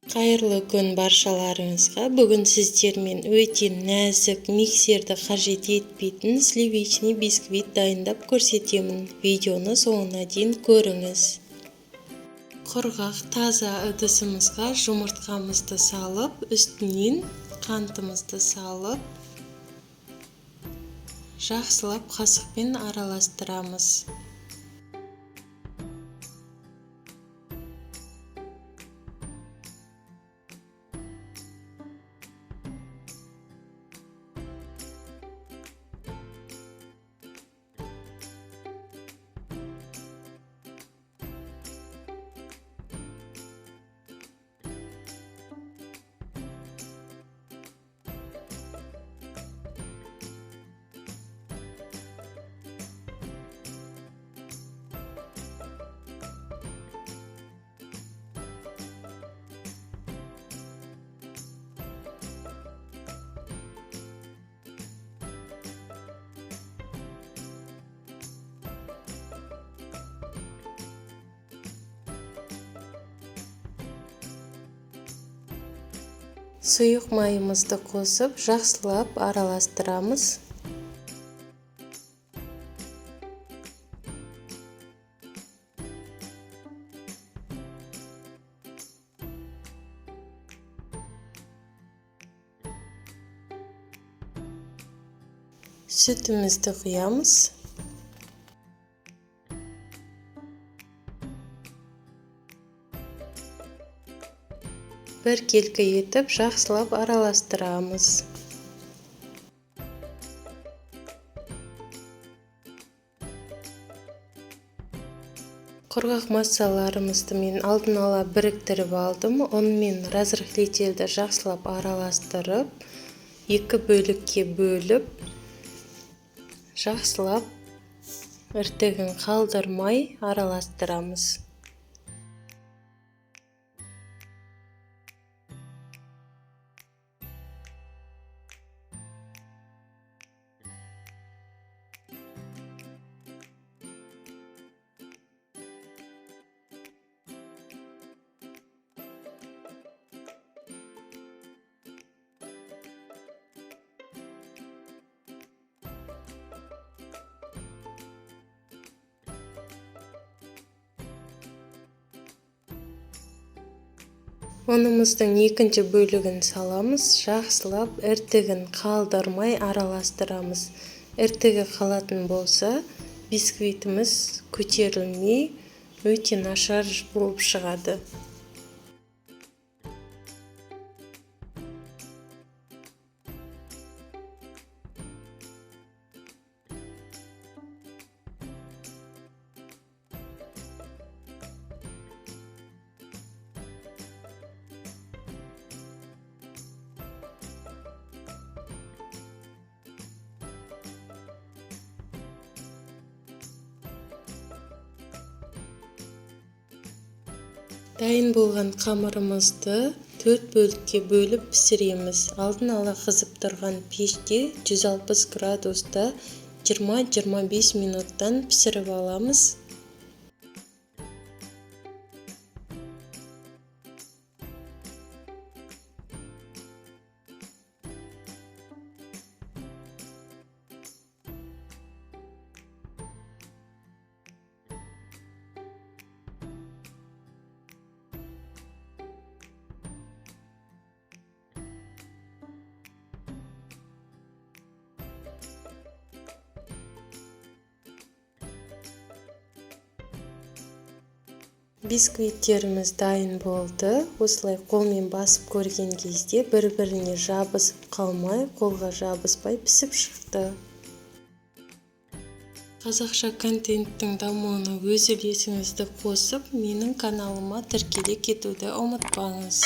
Қайырлы күн баршаларыңызға. Бүгін сіздермен өте нәзік, миксерді қажет етпейтін сливичный бисквит дайындап көрсетемін. Видеоны соңына дейін көріңіз. Құрғақ таза ыдысымызға жұмыртқамызды салып, үстінен қантымызды салып, жақсылап қасықпен араластырамыз. Сұйық майымызды қосып, жақсылап араластырамыз. Сүтімізді құямыз. Бір келкі етіп жақсылап араластырамыз. Құрғақ массаларымызды мен алдын ала біріктіріп алдым. Онымен разрыхлителді жақсылап араластырып, 2 бөлікке бөліп, жақсылап іртігін қалдырмай араластырамыз. Онымыздың екінші бөлігін саламыз, жақсылап іртігін қалдырмай араластырамыз. Іртігі қалатын болса, бисквитіміз көтерілмей, өте нашар болып шығады. Дайын болған қамырымызды 4 бөлікке бөліп пісіреміз. Алдын ала қызып тұрған пеште 160 градуста 20-25 минуттан пісіріп аламыз. Бисквиттеріміз дайын болды. Осылай қолмен басып көрген кезде бір-біріне жабысып қалмай, қолға жабыспай пісіп шықты. Қазақша контенттің дамуына өз үлесіңізді қосып, менің каналыма тіркеле кетуді ұмытпаңыз.